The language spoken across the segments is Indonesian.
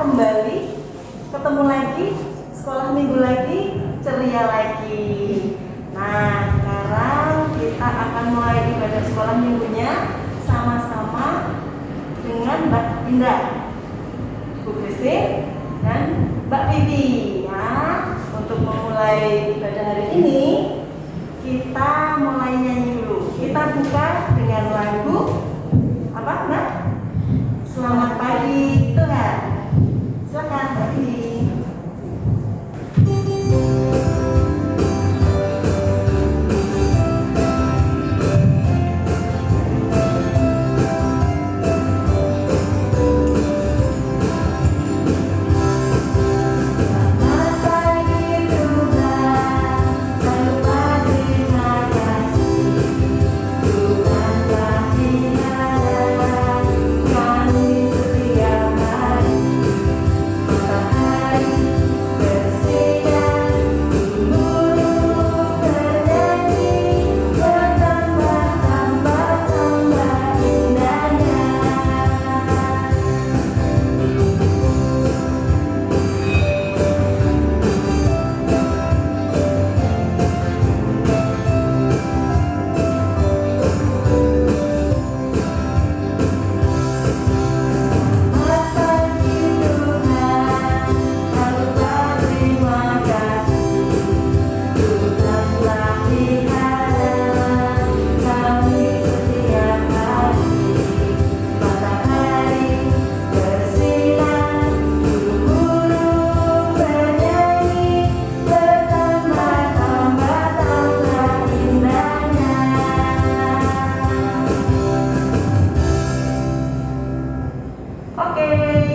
kembali ketemu lagi, sekolah minggu lagi, ceria lagi. Nah, sekarang kita akan mulai ibadah sekolah minggunya sama-sama dengan Mbak Indah, Bu Christine, dan Mbak Bibi. Ya, untuk memulai ibadah hari ini, kita mulai nyanyi dulu. Kita buka dengan lagu apa, Mbak? Selamat pagi Tuhan. Silakan Mbak Bibi.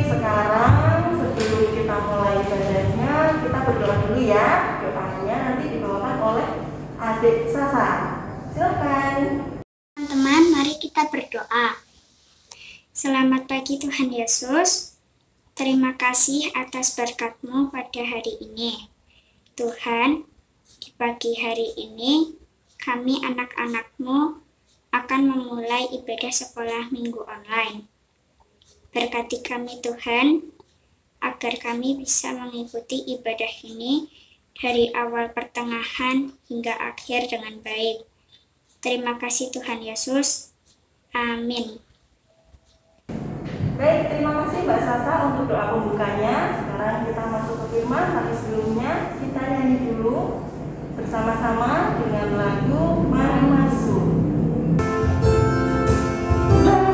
Sekarang sebelum kita mulai ibadahnya, kita berdoa dulu ya. Doanya nanti dibawakan oleh adik Sasa. Silakan. Teman-teman, mari kita berdoa. Selamat pagi Tuhan Yesus. Terima kasih atas berkat-Mu pada hari ini. Tuhan, di pagi hari ini, kami anak-anak-Mu akan memulai ibadah sekolah minggu online. Berkati kami Tuhan, agar kami bisa mengikuti ibadah ini dari awal pertengahan hingga akhir dengan baik. Terima kasih Tuhan Yesus. Amin. Baik, terima kasih Mbak Sasa untuk doa pembukanya. Sekarang kita masuk ke firman, tapi sebelumnya kita nyanyi dulu bersama-sama dengan lagu Mari Masuk. Masuk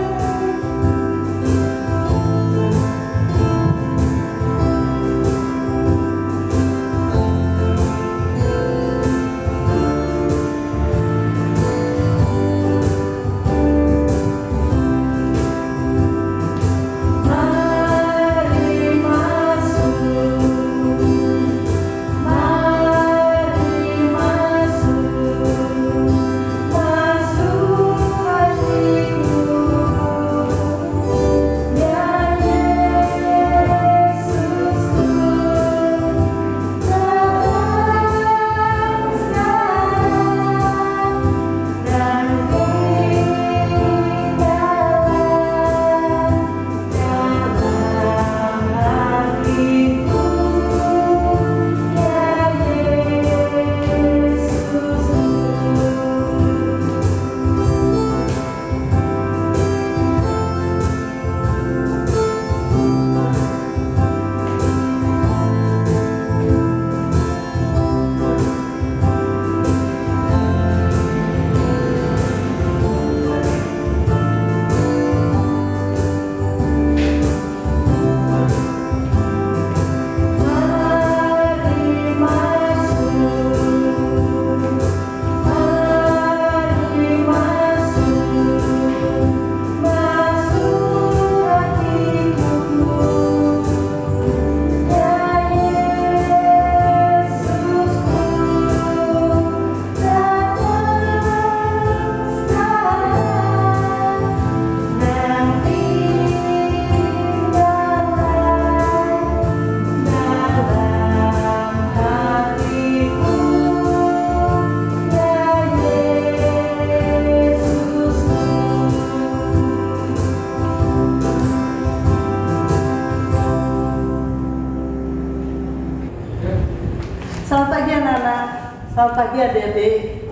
Selamat pagi adik-adik.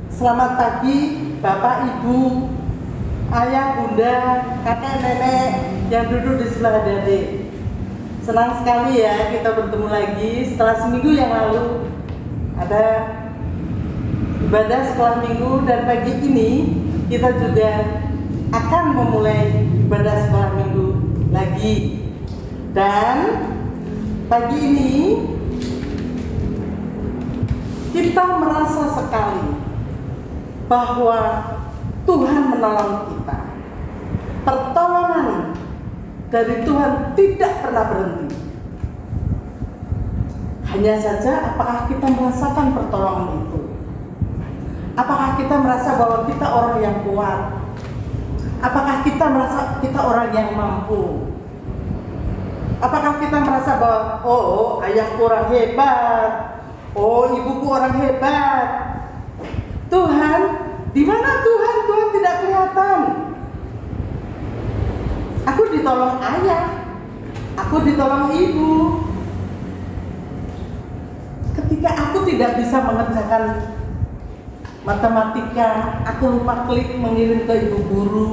Selamat pagi Bapak, Ibu, Ayah, Bunda, Kakek, Nenek yang duduk di sebelah adik-adik. Senang sekali ya kita bertemu lagi setelah seminggu yang lalu ada ibadah sekolah minggu, dan pagi ini kita juga akan memulai ibadah sekolah minggu lagi. Dan pagi ini kita merasa sekali bahwa Tuhan menolong kita. Pertolongan dari Tuhan tidak pernah berhenti. Hanya saja apakah kita merasakan pertolongan itu? Apakah kita merasa bahwa kita orang yang kuat? Apakah kita merasa kita orang yang mampu? Apakah kita merasa bahwa oh ayahku orang hebat, oh ibuku orang hebat? Tuhan, di mana Tuhan? Tuhan tidak kelihatan. Aku ditolong ayah, aku ditolong ibu. Ketika aku tidak bisa mengerjakan matematika, aku lupa klik mengirim ke ibu guru.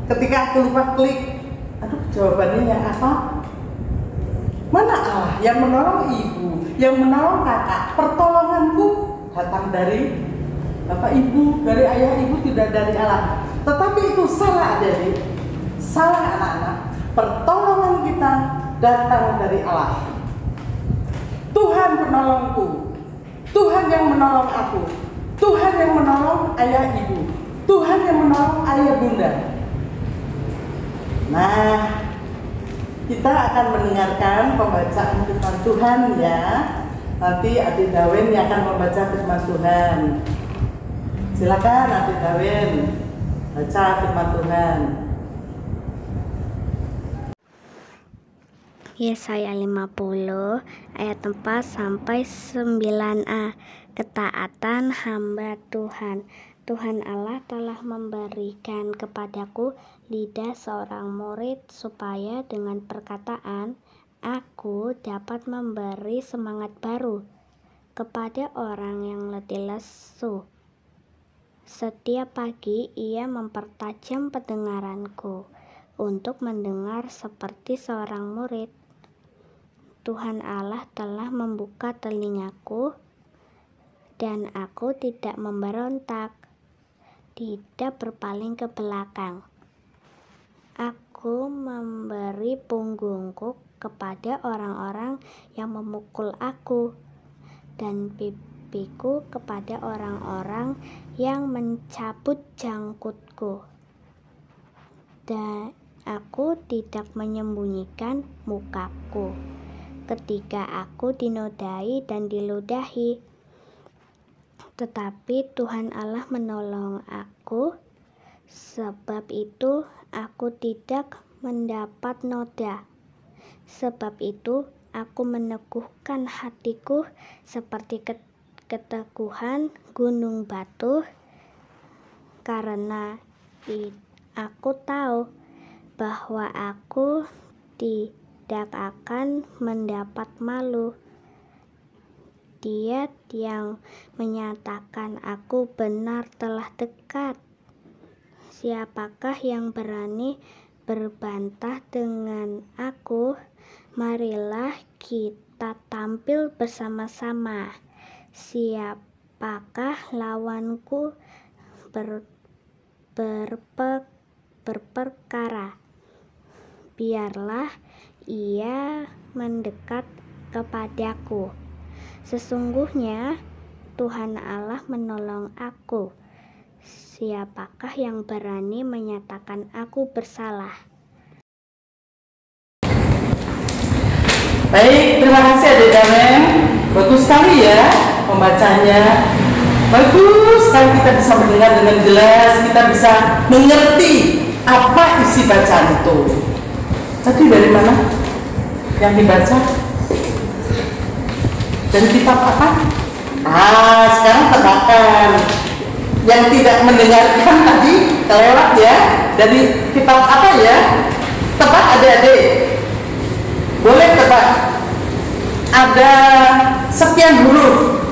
Ketika aku lupa klik, aduh jawabannya yang apa? Mana Allah yang menolong ibu, yang menolong kakak? Pertolonganku datang dari Bapak Ibu, dari ayah ibu, tidak dari Allah. Tetapi itu salah adik-adik, salah anak-anak. Pertolongan kita datang dari Allah. Tuhan penolongku, Tuhan yang menolong aku, Tuhan yang menolong ayah ibu, Tuhan yang menolong ayah bunda. Nah, kita akan mendengarkan pembacaan firman Tuhan ya. Nanti Adik Dawen yang akan membaca firman Tuhan. Silakan Adik Dawen baca firman Tuhan. Yesaya 50 ayat 4 sampai 9a. Ketaatan hamba Tuhan. Tuhan Allah telah memberikan kepadaku lidah seorang murid, supaya dengan perkataan aku dapat memberi semangat baru kepada orang yang letih lesu. Setiap pagi ia mempertajam pendengaranku untuk mendengar seperti seorang murid. Tuhan Allah telah membuka telingaku, dan aku tidak memberontak, tidak berpaling ke belakang. Aku memberi punggungku kepada orang-orang yang memukul aku, dan pipiku kepada orang-orang yang mencabut jangkutku. Dan aku tidak menyembunyikan mukaku ketika aku dinodai dan diludahi. Tetapi Tuhan Allah menolong aku, sebab itu aku tidak mendapat noda. Sebab itu aku meneguhkan hatiku seperti keteguhan gunung batu, karena aku tahu bahwa aku tidak akan mendapat malu. Dia yang menyatakan aku benar telah dekat. Siapakah yang berani berbantah dengan aku? Marilah kita tampil bersama-sama. Siapakah lawanku berperkara? Biarlah ia mendekat kepadaku. Sesungguhnya Tuhan Allah menolong aku. Siapakah yang berani menyatakan aku bersalah? Baik, terima kasih Adik Dawen. Bagus sekali ya pembacanya. Bagus sekali, kita bisa mendengar dengan jelas, kita bisa mengerti apa isi bacaan itu. Tadi dari mana yang dibaca? Dari kitab apa? Sekarang tebakan. Yang tidak mendengarkan tadi kelewat ya. Dari kitab apa ya? Tebak adik-adik. Boleh tebak. Ada sekian huruf.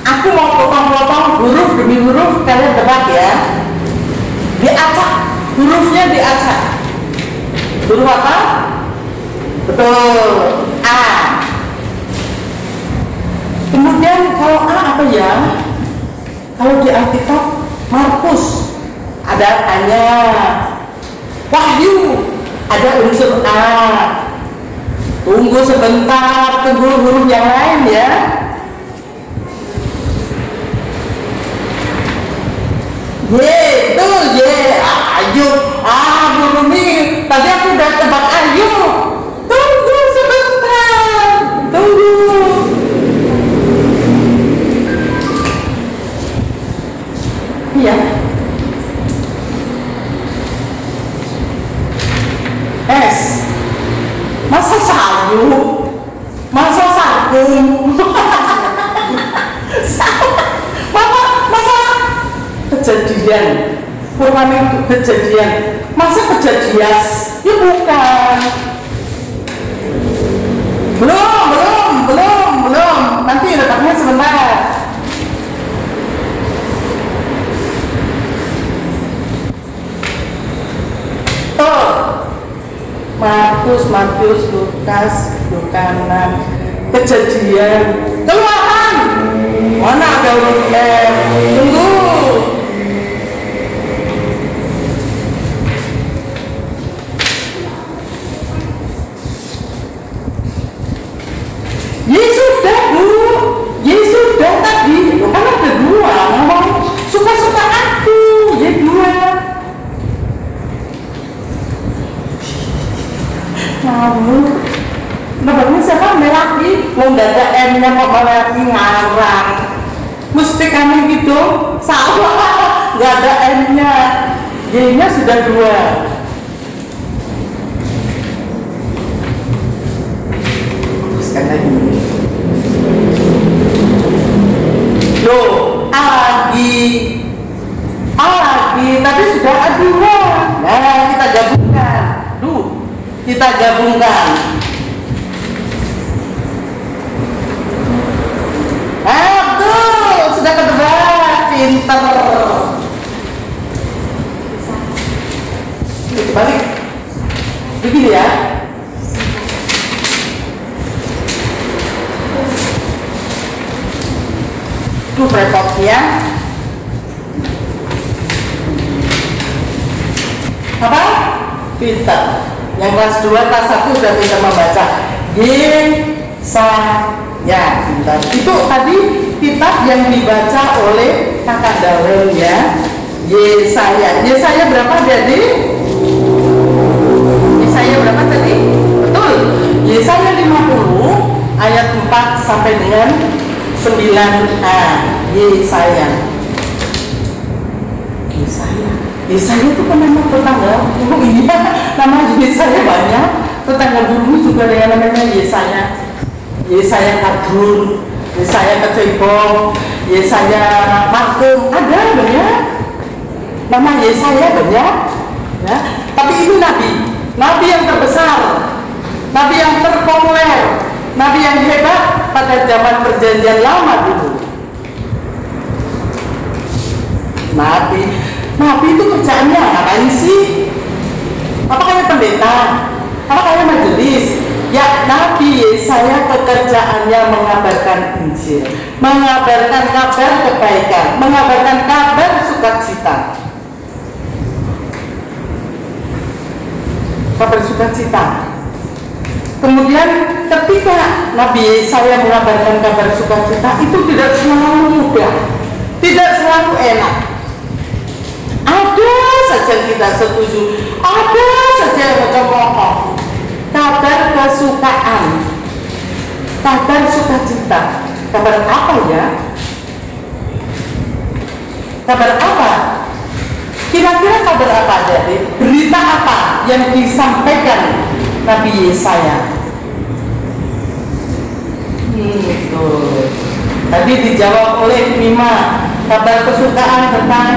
Aku mau potong-potong huruf demi huruf, kalian tebak ya. Diacak, hurufnya diacak. Huruf apa? Betul, A. Kemudian kalau A apa ya? Kalau di Alkitab Markus ada A-nya. Wahyu ada unsur A. Tunggu sebentar, tunggu huruf yang lain ya. Y, betul Y. Ayo, Bu Rumi, tadi aku udah tebak ayo. Tunggu sebentar, tunggu. Iya. S. Masa sayu? Masa sarung? Masa kejadian? Purwani kejadian? Masa kejadias? Ya bukan. Belum. Nanti letaknya sebentar. Tuh. Matius, Lukas, Yohanes, Kejadian, Keluaran. Mana ada huruf M? Tunggu. Sudah tadi. Kan ada dua. Ngomong suka-suka aku. Ya dua. Kamu nebaknya siapa? Melaki. Mau nggak ada M-nya kok Melaki ngarang. Mesti kami gitu. Salah. Nggak ada M-nya. Y-nya sudah dua. Teruskan lagi. Loh, A lagi. Tapi sudah A dua. Nah, kita gabungkan. Kita gabungkan. Betul, sudah ketebak, pinter. Balik, begini ya. Tuh repotnya. Apa? Pinter. Yang kelas 2, kelas 1 sudah bisa membaca. Yesaya. Itu tadi kitab yang dibaca oleh kakak Darren ya. Yesaya. Yesaya berapa jadi? Yesaya berapa tadi? Betul. Yesaya 50 ayat 4 sampai dengan 9a. Yesaya. Yesaya itu kan nama tetangga. Iya, nama Yesaya banyak. Tetangga dulu juga ada yang namanya Yesaya. Yesaya Kadrun, Yesaya Kecebong, Yesaya Makum. Ada banyak. Nama Yesaya banyak. Ya. Tapi ini Nabi yang terbesar, Nabi yang terpopuler, Nabi yang hebat pada zaman perjanjian lama dulu. Nabi itu kerjaannya ngapain sih? Apa kayak pendeta? Apa kayak majelis? Ya, Nabi Yesaya pekerjaannya mengabarkan Injil, mengabarkan kabar kebaikan, mengabarkan kabar sukacita. Kabar sukacita. Kemudian ketika Nabi Yesaya mengabarkan kabar sukacita, itu tidak selalu mudah, tidak selalu enak. Ada saja kita setuju, ada saja yang mencemooh. Kabar kesukaan, kabar sukacita, kabar apa ya? Kabar apa? Kira-kira kabar apa jadi? Berita apa yang disampaikan Nabi Yesaya? Itu tadi dijawab oleh Mima. Kabar kesukaan tentang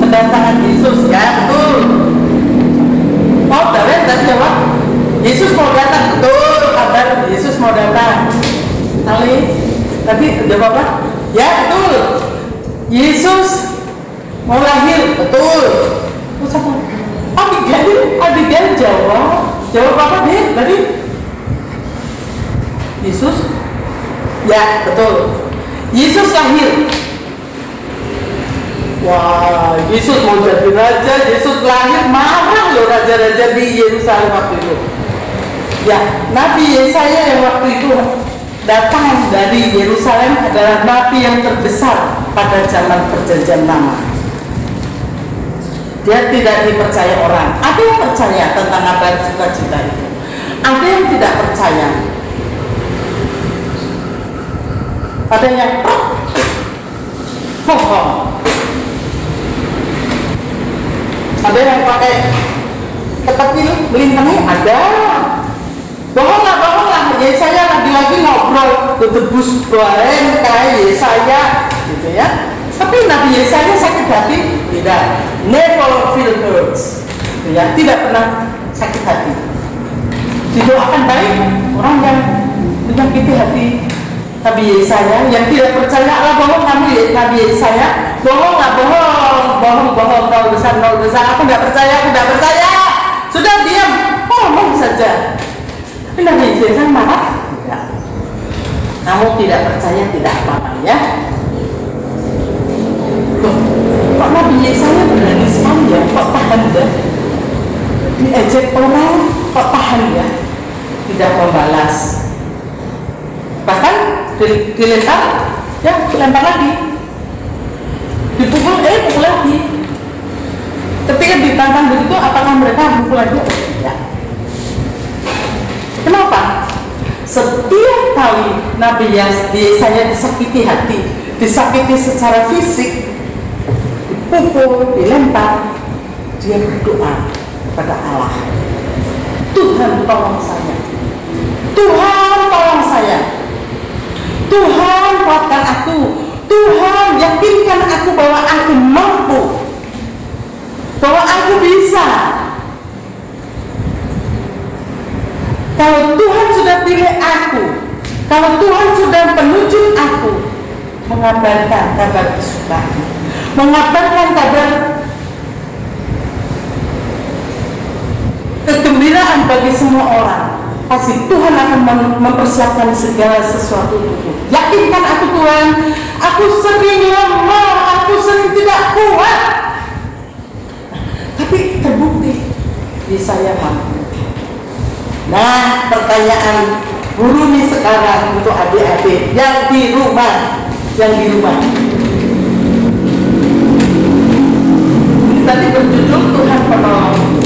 kedatangan Yesus, ya betul. Oh, Darren tadi jawab Yesus mau datang, betul. Kabar Yesus mau datang. Ali tadi jawab apa? Ya betul. Yesus mau lahir, betul. Terus apa? Abigail jawab apa dia tadi? Yesus? Ya betul. Yesus lahir. Wah, Yesus mau jadi raja, Yesus lahir, marah loh raja-raja di Yerusalem waktu itu. Ya, Nabi Yesaya yang waktu itu datang dari Yerusalem adalah nabi yang terbesar pada zaman perjanjian lama. Dia tidak dipercaya orang. Ada yang percaya tentang kabar sukacita itu, ada yang tidak percaya. Ada yang bohong, ada yang pakai ketepi melintangi, ada. Bohong lah, Yesaya lagi-lagi ngobrol tebus bareng kayak Yesaya gitu ya. Tapi Nabi Yesaya sakit hati tidak, never feel hurts gitu ya, tidak pernah sakit hati. Didoakan baik orang yang menyakiti hati Nabi Yesaya yang tidak percaya Allah. Bohong Nabi Yesaya, bohong, nol besar, aku nggak percaya, sudah diam, ngomong saja. Tapi Nabi Yesaya marah, tidak. Kamu tidak percaya tidak apa-apa ya. Loh, kok Nabi Yesaya berani sekali ya, kok tahan ya, diejek orang kok tahan ya, tidak membalas, bahkan dilempar, ya dilempar lagi, dipukul, pukul lagi. Ketika ditantang begitu, apakah mereka pukul lagi? Oh, tidak. Kenapa? Setiap kali Nabi Yesaya disakiti hati, disakiti secara fisik, dipukul, dilempar, dia berdoa kepada Allah. Tuhan tolong saya, Tuhan tolong saya, Tuhan kuatkan aku, Tuhan yakinkan aku bahwa aku mampu, bahwa aku bisa. Kalau Tuhan sudah pilih aku, kalau Tuhan sudah menunjuk aku, mengabarkan kabar kesukaan, mengabarkan kabar kegembiraan bagi semua orang, pasti Tuhan akan mempersiapkan segala sesuatu itu. Yakinkan aku Tuhan, aku sering lemah, aku sering tidak kuat, tapi terbukti Yesaya mampu. Nah, pertanyaan guru nih sekarang untuk adik-adik yang di rumah, ini tadi berjudul Tuhan penolong,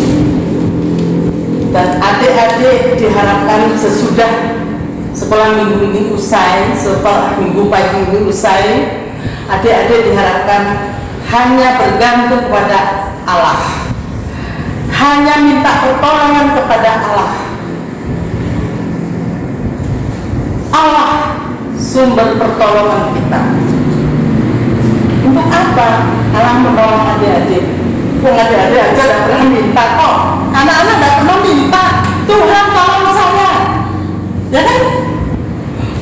dan adik-adik diharapkan sesudah sekolah minggu ini usai, setelah minggu pagi ini usai, adik-adik diharapkan hanya bergantung kepada Allah, hanya minta pertolongan kepada Allah. Allah sumber pertolongan kita. Untuk apa Allah menolong adik-adik? Adik-adik aja tidak pernah minta kok. Anak-anak tidak pernah minta, Tuhan tolong saya, ya kan?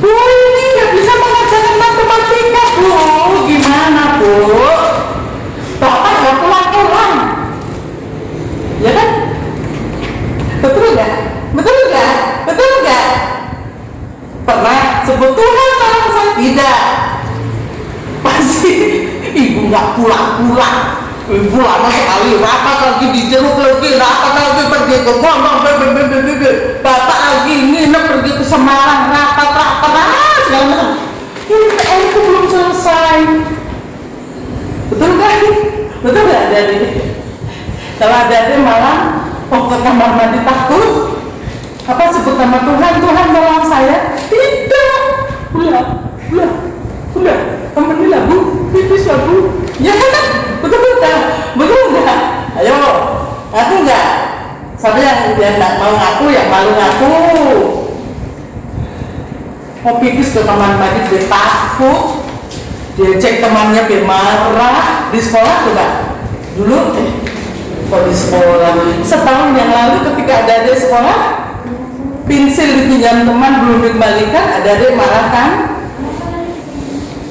Bu, ini nggak bisa mengajarkan matematika, Bu. Gimana, Bu? Bapak nggak pulang-pulang, ya kan? Betul nggak? Pernah sebut Tuhan tolong saya? Tidak. Pasti ibu nggak pulang-pulang. Ibu lama sekali, rapat lagi di jeruk lagi, rapat lagi pergi ke Bogor, bapak lagi nginep pergi ke Semarang, rapat segala macam. Ini PR itu belum selesai. Betul nggak dari? Kalau ada malah ke kamar mandi takut, apa sebut nama Tuhan tolong saya? Tidak. Udah, alhamdulillah Bu, pipis lah Bu. Ya kan? Betul nggak? Ayo, ngaku nggak? Siapa yang nggak mau ngaku, yang malu ngaku? Mau pipis ke kamar mandi dia takut, dia cek temannya dia marah. Di sekolah coba dulu, kok di sekolah setahun yang lalu ketika ada di sekolah, pensil dipinjam teman belum dikembalikan, ada marah kan?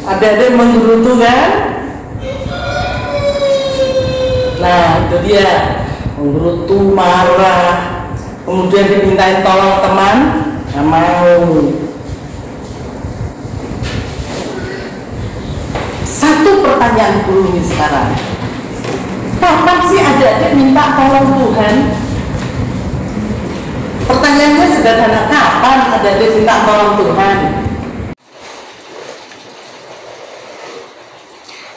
Adik-adik menggerutu kan? Nah itu dia, menggerutu, marah, kemudian dimintain tolong teman, nggak mau. Satu pertanyaan guru nih sekarang, kapan sih adik-adik minta tolong Tuhan? Pertanyaannya sederhana, kapan adik-adik minta tolong Tuhan?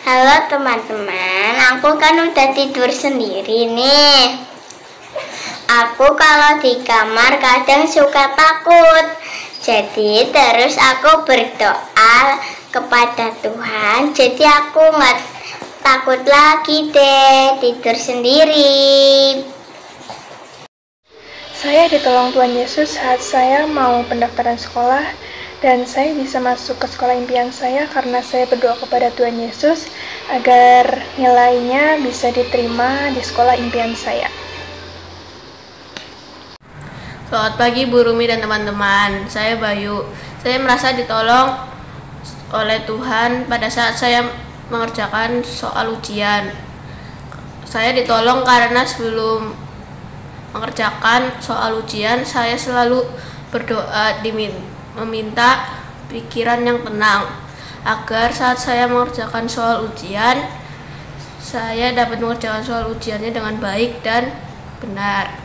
Halo teman-teman, aku kan udah tidur sendiri nih. Aku kalau di kamar kadang suka takut. Jadi terus aku berdoa kepada Tuhan. Jadi aku nggak takut lagi deh tidur sendiri. Saya ditolong Tuhan Yesus saat saya mau pendaftaran sekolah, dan saya bisa masuk ke sekolah impian saya karena saya berdoa kepada Tuhan Yesus agar nilainya bisa diterima di sekolah impian saya. Selamat pagi Bu Rumi dan teman-teman, saya Bayu. Saya merasa ditolong oleh Tuhan pada saat saya mengerjakan soal ujian. Saya ditolong karena sebelum mengerjakan soal ujian, saya selalu berdoa meminta pikiran yang tenang agar saat saya mengerjakan soal ujian, saya dapat mengerjakan soal ujiannya dengan baik dan benar.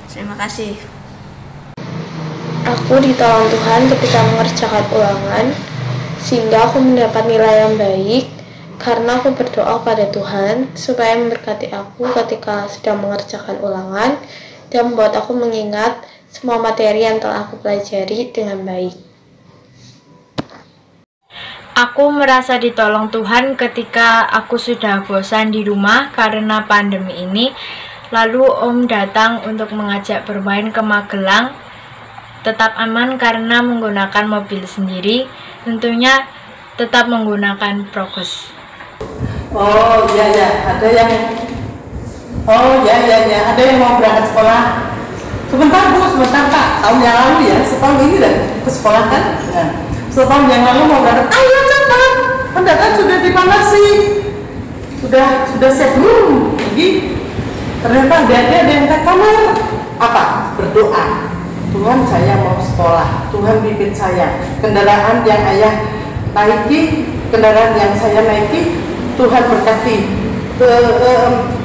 Terima kasih. Aku ditolong Tuhan ketika mengerjakan ulangan, sehingga aku mendapat nilai yang baik karena aku berdoa pada Tuhan supaya memberkati aku ketika sedang mengerjakan ulangan dan membuat aku mengingat semua materi yang telah aku pelajari dengan baik. Aku merasa ditolong Tuhan ketika aku sudah bosan di rumah karena pandemi ini. Lalu Om datang untuk mengajak bermain ke Magelang. Tetap aman karena menggunakan mobil sendiri. Tentunya tetap menggunakan prokes. Oh iya ya, ada yang ada yang mau berangkat sekolah. Sebentar Bu, sebentar Pak. Tahun yang lalu ya, setahun ini dah ke sekolah kan? Nah, setahun yang lalu mau berangkat. Ayo cepat, pendataan sudah dipanasi, sudah siap belum? Lagi ternyata ada yang ke kamar. Apa? Berdoa. Tuhan, saya mau sekolah. Tuhan pimpin saya. Kendaraan yang ayah naiki, kendaraan yang saya naiki, Tuhan berkati.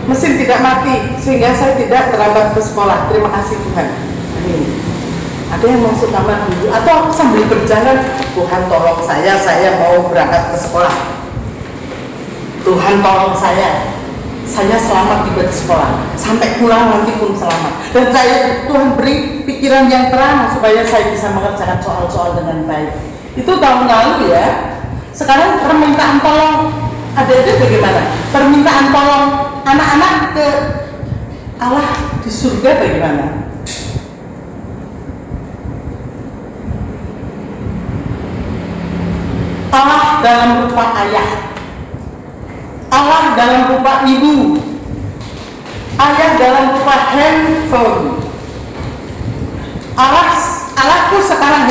Mesin tidak mati sehingga saya tidak terlambat ke sekolah. Terima kasih Tuhan. Amin. Ada yang masuk kamar dulu atau sambil berjalan, Tuhan tolong saya mau berangkat ke sekolah. Tuhan tolong saya selamat tiba di sekolah, sampai pulang nanti pun selamat. Dan Tuhan beri pikiran yang terang supaya saya bisa mengerjakan soal-soal dengan baik. Itu tahun lalu ya. Sekarang permintaan tolong adik-adik bagaimana? Permintaan tolong anak-anak ke Allah di surga bagaimana? Allah dalam rupa ayah, Allah dalam rupa ibu, ayah dalam rupa handphone. Allahku sekarang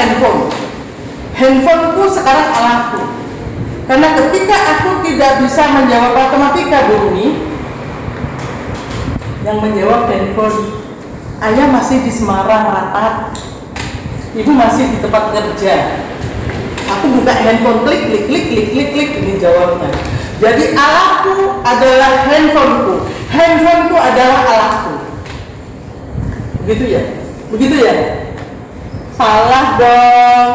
handphoneku sekarang Allahku. Karena ketika aku tidak bisa menjawab matematika Bumi, yang menjawab handphone. Ayah masih di Semarang rapat, ibu masih di tempat kerja. Aku buka handphone, klik, ini jawabnya. Jadi Allahku adalah handphoneku, handphoneku adalah Allahku. Begitu ya? Salah dong.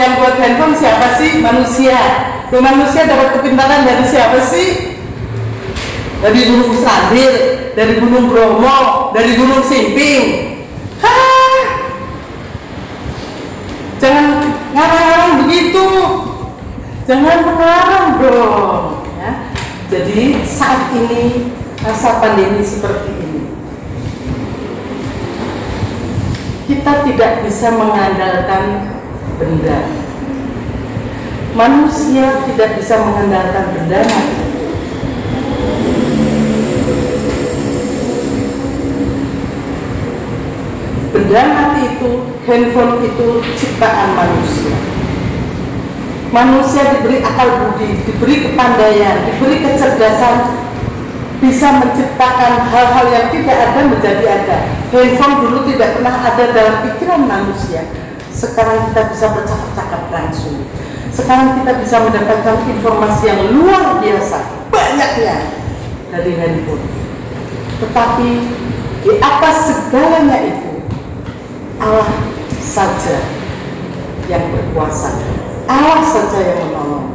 Yang buat handphone siapa sih? Manusia. Manusia dapat kepintaran dari siapa sih? Dari Gunung Srandir, dari Gunung Bromo, dari Gunung Simping. Jangan ngarang-ngarang begitu. Jangan mengarang dong. Ya. Jadi saat ini masa pandemi seperti ini, kita tidak bisa mengandalkan benda. Manusia tidak bisa mengandalkan benda. benda mati itu, handphone itu ciptaan manusia. Manusia diberi akal budi, diberi kepandaian, diberi kecerdasan, bisa menciptakan hal-hal yang tidak ada menjadi ada. Handphone dulu tidak pernah ada dalam pikiran manusia. Sekarang kita bisa bercakap-cakap langsung. Sekarang kita bisa mendapatkan informasi yang luar biasa, banyaknya dari handphone. Tetapi di atas segalanya itu, Allah saja yang berkuasa, Allah saja yang menolong.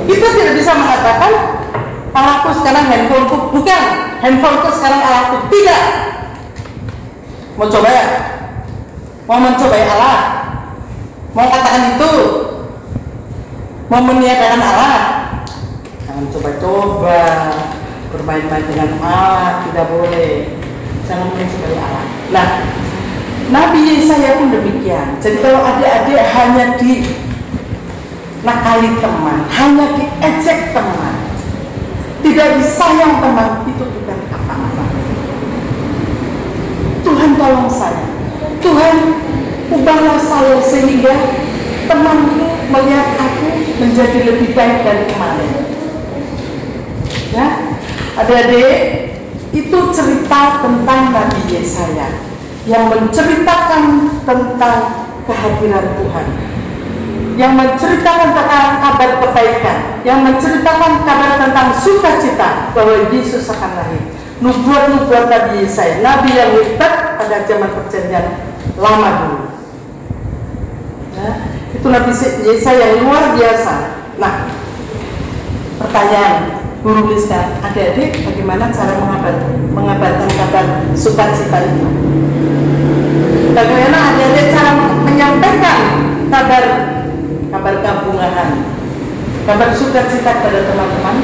Kita tidak bisa mengatakan Allahku sekarang handphoneku, bukan, handphoneku sekarang Allahku, tidak. Mau coba ya? Mau mencobai Allah? Mau katakan itu? Mau meniadakan Allah? Jangan coba-coba bermain-main dengan Allah, tidak boleh. Jangan mencobai Allah. Nah, Nabi Yesaya pun demikian. Jadi kalau adik-adik hanya nakali teman, hanya diejek teman, tidak disayang teman, itu bukan apa-apa. Tuhan tolong saya, Tuhan ubahlah saya sehingga temanku melihat aku menjadi lebih baik dari kemarin. Ya, adik-adik, itu cerita tentang Nabi Yesaya yang menceritakan tentang kehadiran Tuhan, yang menceritakan tentang kabar kebaikan, yang menceritakan kabar tentang sukacita bahwa Yesus akan lahir. Nubuat-nubuat Nabi Yesaya, Nabi yang hebat pada zaman perjanjian lama dulu. Ya, itu Nabi Yesaya yang luar biasa. Nah, pertanyaan guru Liska, adik-adik bagaimana cara mengabarkan kabar sukacita itu? Bagaimana adik-adik cara menyampaikan kabar kabungahan, kabar sukacita pada teman-teman?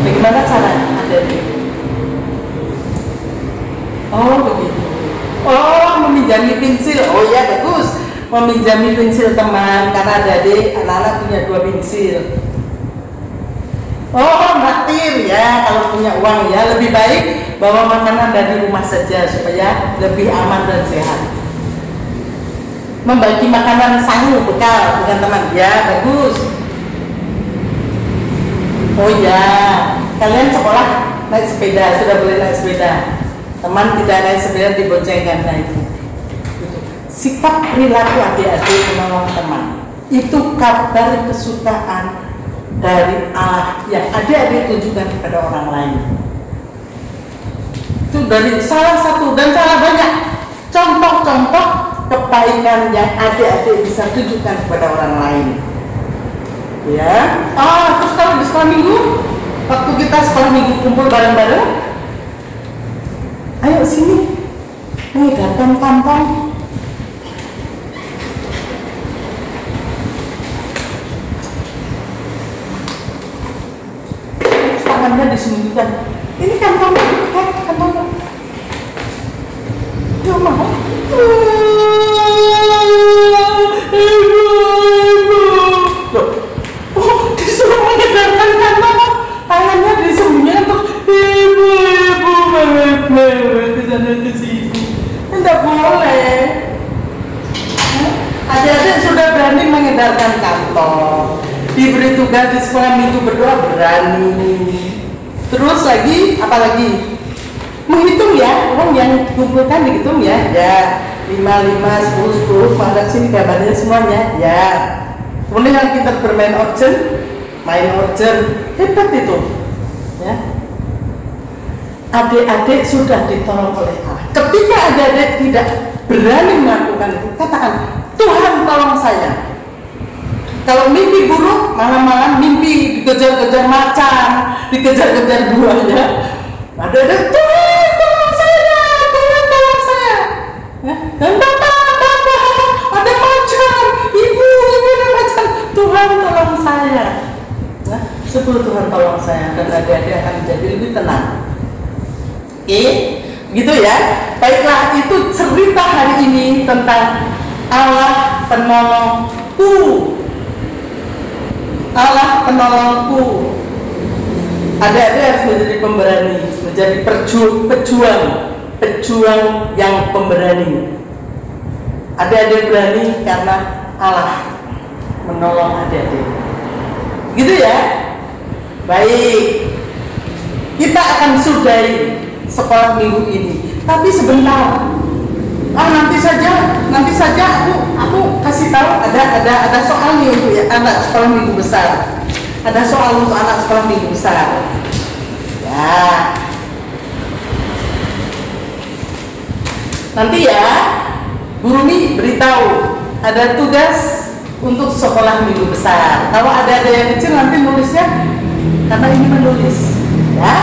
Bagaimana cara adik-adik? Oh begitu. Oh, meminjami pensil. Oh ya, bagus. Meminjami pensil teman, karena adik-adik anak-anak punya 2 pensil. Oh, naktir ya, kalau punya uang ya, lebih baik bawa makanan dari rumah saja supaya lebih aman dan sehat. Membagi makanan sangu bekal dengan teman ya, bagus. Oh ya, kalian sekolah naik sepeda, sudah boleh naik sepeda. Teman tidak naik sepeda diboncengkan, nah itu. Sikap perilaku adik-adik menolong teman itu kabar kesukaan dari Allah yang adik-adik tunjukkan kepada orang lain. Itu dari salah satu dan salah banyak contoh-contoh kebaikan yang adik-adik bisa tunjukkan kepada orang lain. Ya. Terus kalau di sekolah minggu, waktu kita sekolah minggu kumpul bareng-bareng, ayo sini mengedarkan kantong. Tangannya disembunyikan. Ini kantongnya, kantongnya. Ya mau. Ibu. Loh. Oh, disuruh mengedarkan kantong. Tangannya disembunyikan tuh. Ibu. Ke sana ke sini. Tidak boleh. Adik-adik sudah berani mengedarkan kantong. Diberi tugas di sekolah minggu berdoa berani. Terus lagi, apa lagi? Menghitung ya, uang yang kumpulkan dihitung ya. Ya, 5, 10, pada sini gambarnya semuanya. Ya. Kemudian yang kita bermain organ, main organ, hebat itu. Ya. Adik-adik sudah ditolong oleh Allah. Ketika adik-adik tidak berani melakukan itu, katakan, Tuhan tolong saya. Kalau mimpi buruk, malam-malam mimpi dikejar-kejar macan, dikejar-kejar buaya. Ada Tuhan tolong saya, Tuhan tolong saya. Ya? Dan bapak, ada macan, ibu ada macan, Tuhan tolong saya. Nah, sebelum Tuhan tolong saya, dan adik-adik akan menjadi lebih tenang. Oke, gitu ya. Baiklah, itu cerita hari ini tentang Allah penolongku. Allah penolongku. Adik-adik harus menjadi pemberani, menjadi pejuang yang pemberani. Adik-adik berani karena Allah menolong adik-adik. Gitu ya. Baik. Kita akan sudahi sekolah minggu ini. Tapi sebentar. Nanti saja aku kasih tahu ada soal nih untuk ya, anak sekolah minggu besar. Ada soal untuk anak sekolah minggu besar. Ya. Nanti ya, Bu Rumi beritahu ada tugas untuk sekolah minggu besar. Kalau ada yang kecil nanti nulisnya, karena ini menulis. Ya.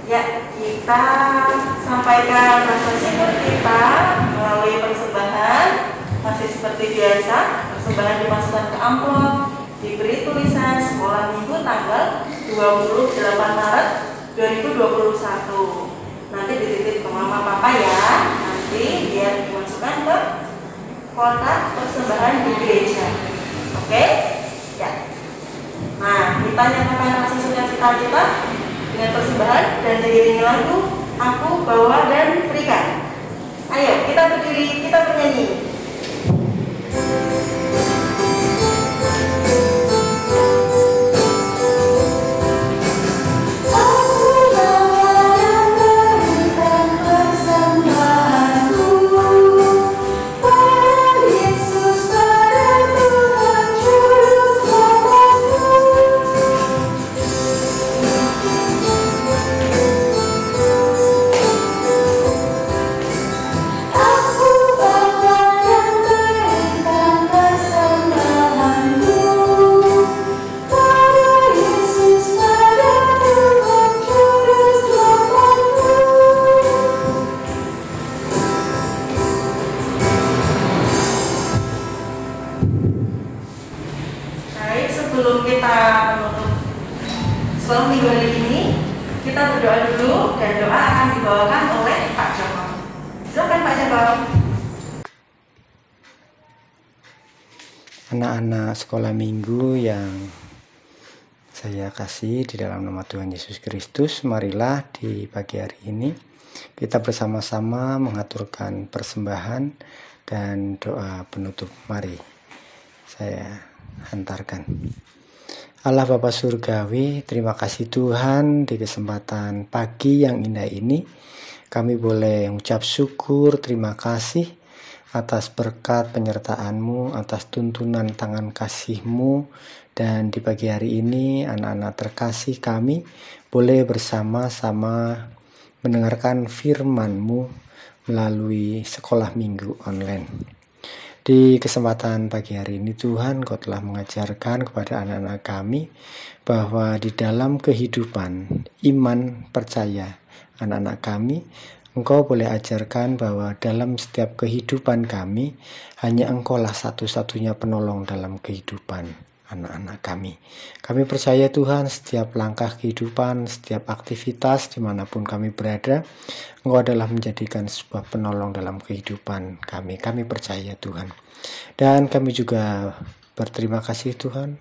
Ya, kita sampaikan rasa syukur kita melalui persembahan. Masih seperti biasa, persembahan dimasukkan ke amplop, diberi tulisan sekolah minggu tanggal 28 Maret 2021. Nanti dititip ke mama papa ya, nanti biar dimasukkan ke kotak persembahan di gereja. Oke? Ya. Nah, kita nyatakan rasa sukacita kita dengan persembahan dan diiringi lagu Aku Bawa dan Berikan. Ayo, kita berdiri, kita bernyanyi. Sebelum kita menutup sekolah minggu hari ini, kita berdoa dulu dan doa akan dibawakan oleh Pak Joko. Silakan Pak Joko. Anak-anak sekolah minggu yang saya kasih di dalam nama Tuhan Yesus Kristus, marilah di pagi hari ini kita bersama-sama mengaturkan persembahan dan doa penutup. Mari saya hantarkan. Allah Bapa Surgawi, terima kasih Tuhan di kesempatan pagi yang indah ini. Kami boleh mengucap syukur, terima kasih atas berkat penyertaan-Mu, atas tuntunan tangan kasih-Mu. Dan di pagi hari ini anak-anak terkasih kami boleh bersama-sama mendengarkan firman-Mu melalui sekolah minggu online. Di kesempatan pagi hari ini Tuhan, Kau telah mengajarkan kepada anak-anak kami bahwa di dalam kehidupan iman percaya anak-anak kami, Engkau boleh ajarkan bahwa dalam setiap kehidupan kami hanya Engkaulah satu-satunya penolong dalam kehidupan anak-anak kami. Kami percaya Tuhan, setiap langkah kehidupan, setiap aktivitas dimanapun kami berada, Engkau adalah menjadikan sebuah penolong dalam kehidupan kami. Kami percaya Tuhan. Dan kami juga berterima kasih Tuhan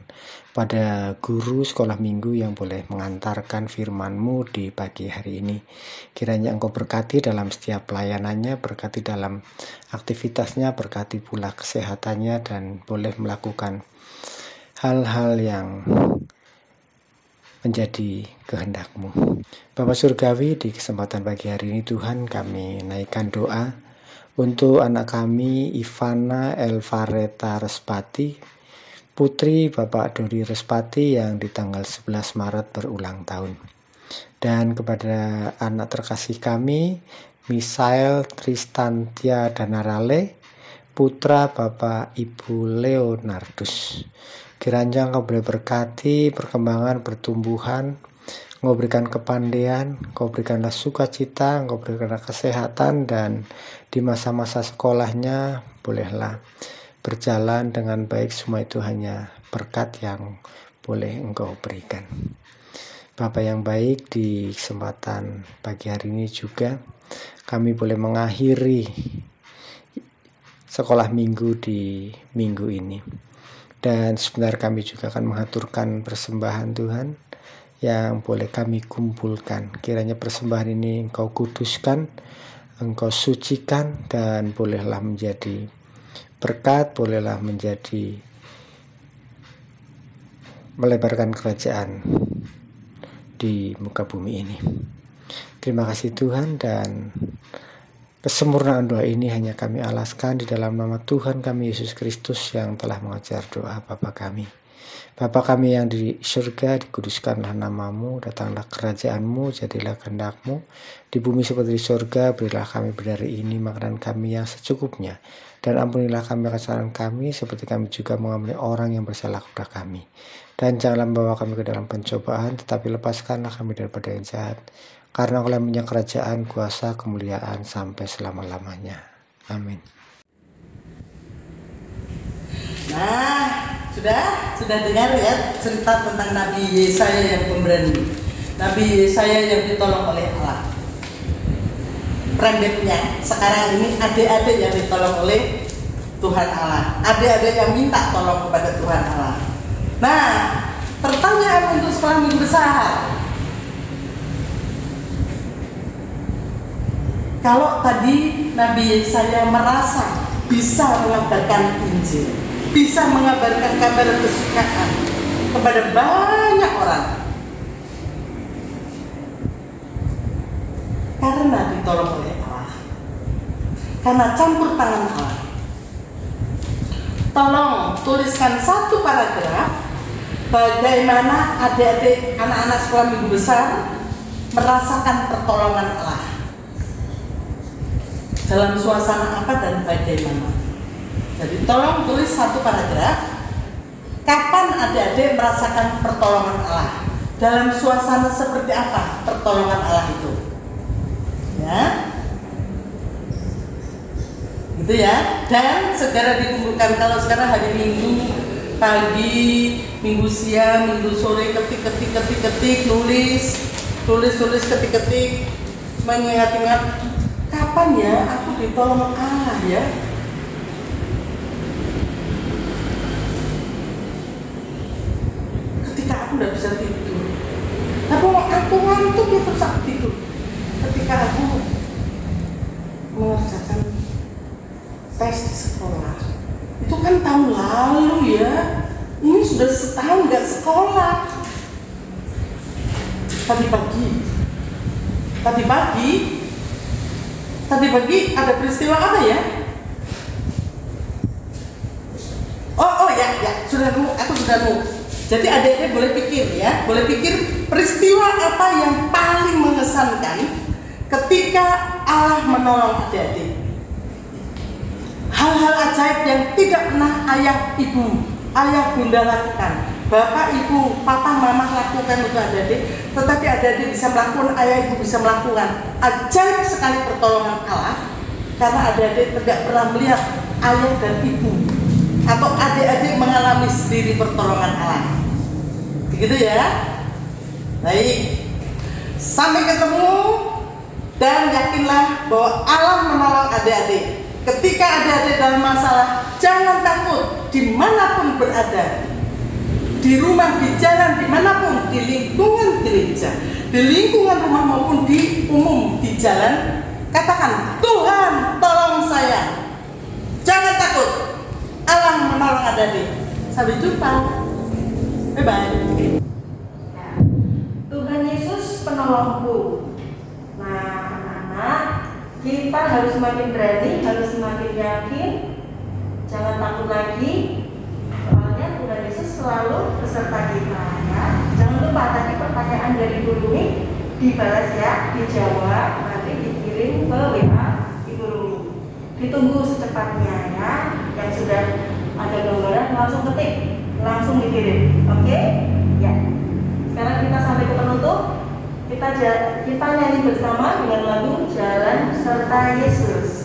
pada guru sekolah minggu yang boleh mengantarkan firman-Mu di pagi hari ini. Kiranya Engkau berkati dalam setiap pelayanannya, berkati dalam aktivitasnya, berkati pula kesehatannya, dan boleh melakukan hal-hal yang menjadi kehendak-Mu. Bapa Surgawi, di kesempatan pagi hari ini Tuhan, kami naikkan doa untuk anak kami Ivana Elvareta Respati, putri Bapak Dodi Respati yang di tanggal 11 Maret berulang tahun. Dan kepada anak terkasih kami Misael Tristantia Danarale, putra Bapak Ibu Leonardus. Kiranya Engkau boleh berkati perkembangan pertumbuhan, Engkau berikan kepandaian, Engkau berikanlah sukacita, Engkau berikanlah kesehatan, dan di masa-masa sekolahnya bolehlah berjalan dengan baik. Semua itu hanya berkat yang boleh Engkau berikan. Bapa yang baik, di kesempatan pagi hari ini juga kami boleh mengakhiri sekolah minggu di minggu ini. Dan sebentar kami juga akan mengaturkan persembahan Tuhan yang boleh kami kumpulkan. Kiranya persembahan ini Engkau kuduskan, Engkau sucikan, dan bolehlah menjadi berkat, bolehlah menjadi melebarkan kerajaan di muka bumi ini. Terima kasih Tuhan, dan kesempurnaan doa ini hanya kami alaskan di dalam nama Tuhan kami Yesus Kristus yang telah mengajar doa Bapa kami. Bapa kami yang di surga, dikuduskanlah namamu, datanglah kerajaanmu, jadilah kehendak-mu di bumi seperti di surga. Berilah kami pada hari ini makanan kami yang secukupnya, dan ampunilah kami kesalahan kami seperti kami juga mengampuni orang yang bersalah kepada kami. Dan janganlah membawa kami ke dalam pencobaan, tetapi lepaskanlah kami daripada yang jahat. Karena Engkau yang punya kerajaan, kuasa, kemuliaan sampai selama-lamanya. Amin. Nah, sudah dengar ya cerita tentang Nabi Yesaya yang pemberani. Nabi Yesaya yang ditolong oleh Allah. Remednya sekarang ini adik-adik yang ditolong oleh Tuhan Allah. Adik-adik yang minta tolong kepada Tuhan Allah. Nah, pertanyaan untuk sekolah minggu besar. Kalau tadi Nabi Yesaya merasa bisa mengabarkan Injil, bisa mengabarkan kabar kesukaan kepada banyak orang, karena ditolong oleh Allah, karena campur tangan Allah. Tolong tuliskan satu paragraf bagaimana adik-adik anak-anak sekolah minggu besar merasakan pertolongan Allah. Dalam suasana apa dan bagaimana. Jadi tolong tulis satu paragraf. Kapan adik-adik merasakan pertolongan Allah? Dalam suasana seperti apa pertolongan Allah itu? Ya, gitu ya. Dan segera dikumpulkan. Kalau sekarang hari Minggu pagi, Minggu siang, Minggu sore, ketik, nulis, ketik, mengingat-ingat. Kapan ya aku ditolong Allah ya? Ketika aku udah bisa tidur, tapi aku ngantuk ya terus aku tidur. Ketika aku mengerjakan tes di sekolah, itu kan tahun lalu ya. Ini sudah setahun gak sekolah. Tadi pagi ada peristiwa apa ya? Oh ya, aku sudah nemu. Jadi adik-adik boleh pikir ya, peristiwa apa yang paling mengesankan ketika Allah menolong adik-adik. Hal-hal ajaib yang tidak pernah ayah bunda lakukan, bapak, ibu, papa, mama lakukan untuk adik-adik, tetapi adik-adik bisa melakukan, ayah ibu bisa melakukan. Ajaib sekali pertolongan Allah, karena adik-adik tidak pernah melihat ayah dan ibu atau adik-adik mengalami sendiri pertolongan Allah. Begitu ya. Baik, sampai ketemu, dan yakinlah bahwa Allah menolong adik-adik. Ketika adik-adik dalam masalah, jangan takut dimanapun berada, di rumah, di jalan, dimanapun, di lingkungan gereja, di lingkungan rumah maupun di umum, di jalan, katakan, Tuhan tolong saya. Jangan takut, Allah menolong adik-adik. Sampai jumpa, bye-bye. Tuhan Yesus penolongku. Nah, anak-anak, kita harus semakin berani, harus semakin yakin. Jangan takut lagi. Soalnya Tuhan Yesus selalu beserta kita ya. Jangan lupa tadi pertanyaan dari Ibu Rumi dibalas ya, dijawab, nanti dikirim ke WA Ibu Rumi. Ditunggu secepatnya ya. Yang sudah ada gambaran langsung ketik, langsung dikirim. Oke? Ya. Sekarang kita sampai ke penutup. Kita nyanyi bersama dengan lagu Jalan Serta Yesus.